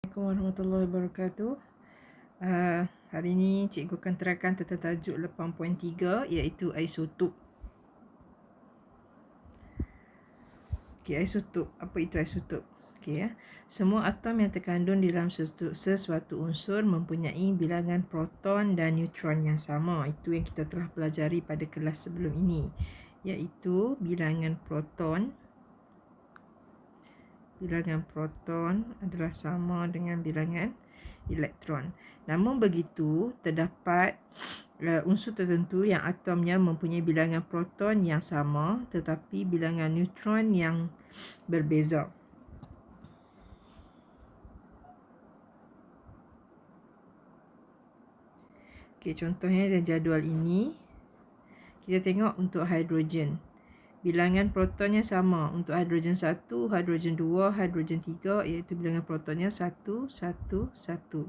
Assalamualaikum warahmatullahi wabarakatuh. Hari ini cikgu akan terangkan tentang tajuk 8.3 iaitu isotop. Isotop. Apa itu isotop? Semua atom yang terkandung di dalam sesuatu unsur mempunyai bilangan proton dan neutron yang sama. Itu yang kita telah pelajari pada kelas sebelum ini, iaitu bilangan proton. Bilangan proton adalah sama dengan bilangan elektron. Namun begitu, terdapat unsur tertentu yang atomnya mempunyai bilangan proton yang sama tetapi bilangan neutron yang berbeza. Contohnya dalam jadual ini, kita tengok untuk hidrogen. Bilangan protonnya sama untuk hidrogen 1, hidrogen 2, hidrogen 3, iaitu bilangan protonnya 1, 1, 1.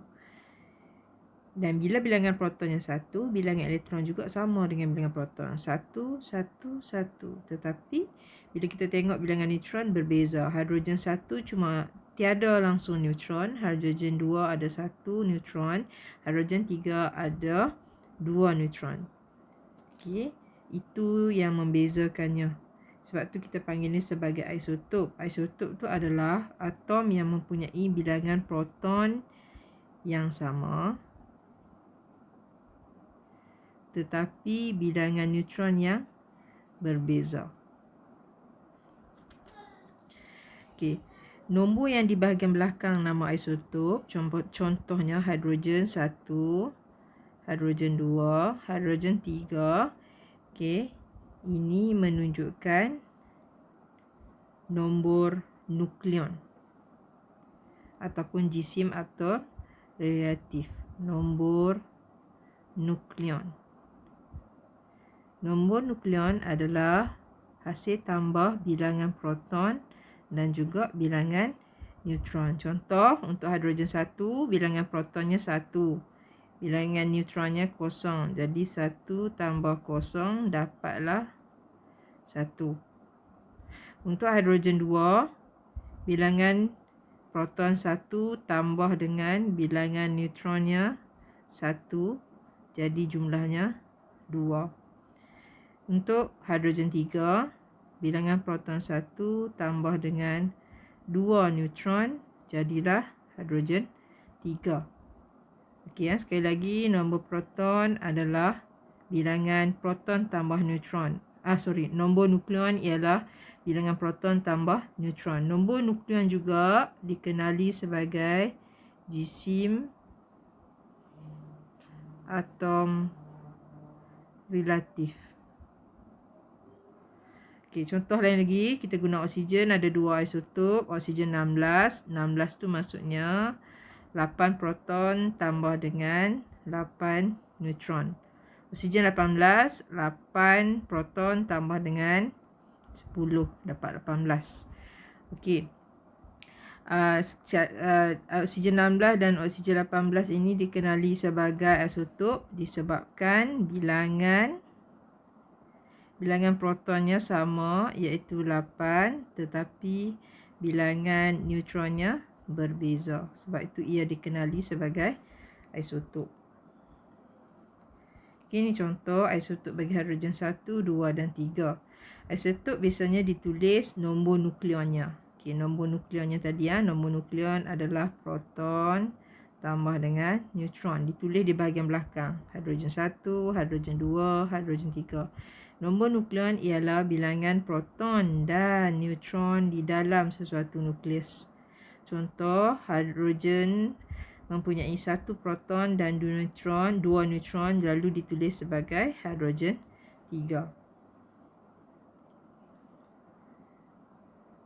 Dan bila bilangan protonnya 1, bilangan elektron juga sama dengan bilangan proton. 1, 1, 1. Tetapi bila kita tengok bilangan neutron berbeza. Hidrogen 1 cuma tiada langsung neutron. Hidrogen 2 ada 1 neutron. Hidrogen 3 ada 2 neutron. Itu yang membezakannya. Sebab tu kita panggil ni sebagai isotop. Isotop tu adalah atom yang mempunyai bilangan proton yang sama tetapi bilangan neutron yang berbeza. Nombor yang di bahagian belakang nama isotop, contohnya hidrogen 1, hidrogen 2, hidrogen 3. Ini menunjukkan nombor nukleon ataupun jisim atom relatif. Nombor nukleon. Nombor nukleon adalah hasil tambah bilangan proton dan juga bilangan neutron. Contoh, untuk hidrogen 1, bilangan protonnya 1. Bilangan neutronnya kosong. Jadi 1 tambah kosong dapatlah 1. Untuk hidrogen 2, bilangan proton 1 tambah dengan bilangan neutronnya 1. Jadi jumlahnya 2. Untuk hidrogen 3, bilangan proton 1 tambah dengan 2 neutron, jadilah hidrogen 3. Sekali lagi, nombor proton adalah bilangan proton tambah neutron. Nombor nukleon ialah bilangan proton tambah neutron. Nombor nukleon juga dikenali sebagai jisim atom relatif. Contoh lain lagi, kita guna oksigen, ada 2 isotop. Oksigen 16. 16 tu maksudnya 8 proton tambah dengan 8 neutron. Oksigen 18, 8 proton tambah dengan 10, dapat 18. Oksigen 16 dan oksigen 18 ini dikenali sebagai isotop disebabkan bilangan protonnya sama, iaitu 8, tetapi bilangan neutronnya berbeza. Sebab itu ia dikenali sebagai isotop. Ini contoh isotop bagi hidrogen 1, 2 dan 3. Isotop biasanya ditulis nombor nukleonnya. Nombor nukleonnya tadi, nombor nukleon adalah proton tambah dengan neutron. Ditulis di bahagian belakang. Hidrogen 1, hidrogen 2, hidrogen 3. Nombor nukleon ialah bilangan proton dan neutron di dalam sesuatu nukleus. Contoh, hidrogen mempunyai 1 proton dan 2 neutron lalu ditulis sebagai hidrogen 3.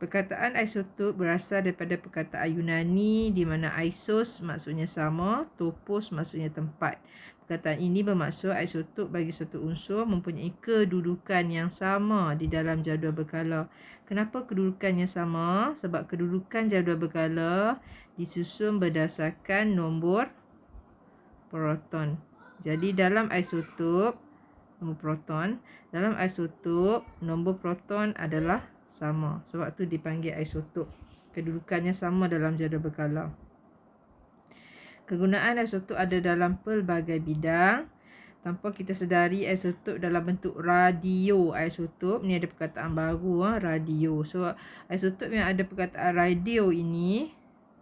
Perkataan isotop berasal daripada perkataan Yunani di mana isos maksudnya sama, topos maksudnya tempat. Perkataan ini bermaksud isotop bagi suatu unsur mempunyai kedudukan yang sama di dalam jadual berkala. Kenapa kedudukannya sama? Sebab kedudukan jadual berkala disusun berdasarkan nombor proton. Jadi dalam isotop, nombor proton adalah sama. Sebab tu dipanggil isotop. Kedudukannya sama dalam jadual berkala. Kegunaan isotop ada dalam pelbagai bidang. Tanpa kita sedari, isotop dalam bentuk radioisotop. Ni ada perkataan baru, radio. So, isotop yang ada perkataan radio ini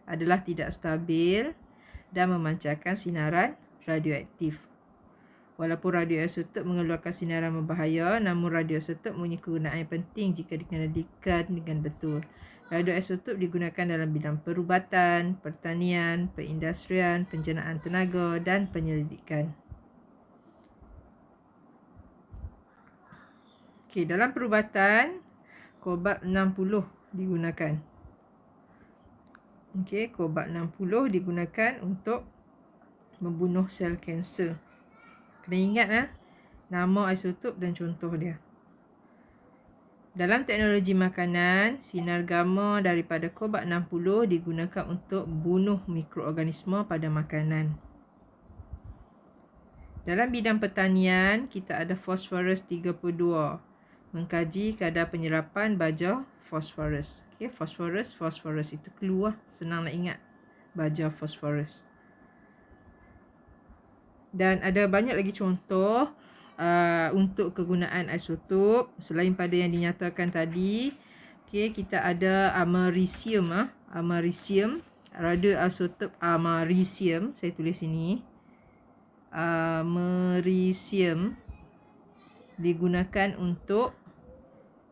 adalah tidak stabil dan memancarkan sinaran radioaktif. Walaupun radioisotop mengeluarkan sinaran berbahaya, namun radioisotop mempunyai kegunaan yang penting jika dikendalikan dengan betul. Radioisotop digunakan dalam bidang perubatan, pertanian, perindustrian, penjenaan tenaga dan penyelidikan. Okey, dalam perubatan, cobalt-60 digunakan. Okey, cobalt-60 digunakan untuk membunuh sel kanser. Kena ingat nama isotop dan contoh dia. Dalam teknologi makanan, sinar gamma daripada cobalt-60 digunakan untuk bunuh mikroorganisma pada makanan. Dalam bidang pertanian, kita ada fosforus 32. Mengkaji kadar penyerapan baja fosforus. Okay, fosforus itu keluar. Senang nak ingat. Baja fosforus. Dan ada banyak lagi contoh untuk kegunaan isotop. Selain pada yang dinyatakan tadi, okay, kita ada americium. Americium. Radioisotop americium. Saya tulis sini. Americium digunakan untuk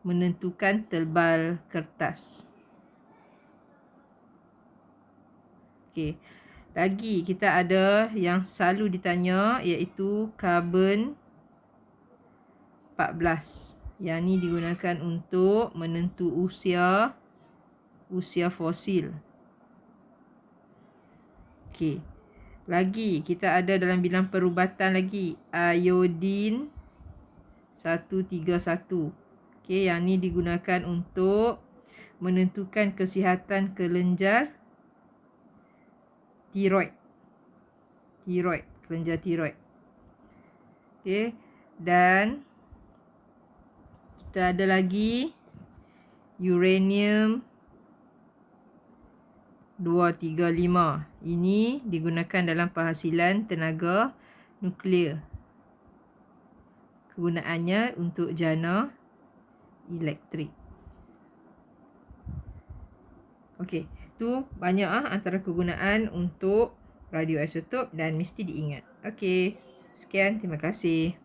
menentukan tebal kertas. Okey. Lagi kita ada yang selalu ditanya iaitu karbon 14. Yang ni digunakan untuk menentu usia fosil. Okey. Lagi kita ada dalam bidang perubatan lagi iodin 131. Okey, yang ni digunakan untuk menentukan kesihatan kelenjar tiroid. Kelenjar tiroid. Okey, dan kita ada lagi uranium 235. Ini digunakan dalam penghasilan tenaga nuklear. Kegunaannya untuk jana elektrik. Okey, tu banyak antara kegunaan untuk radioisotop dan mesti diingat. Okey, sekian, terima kasih.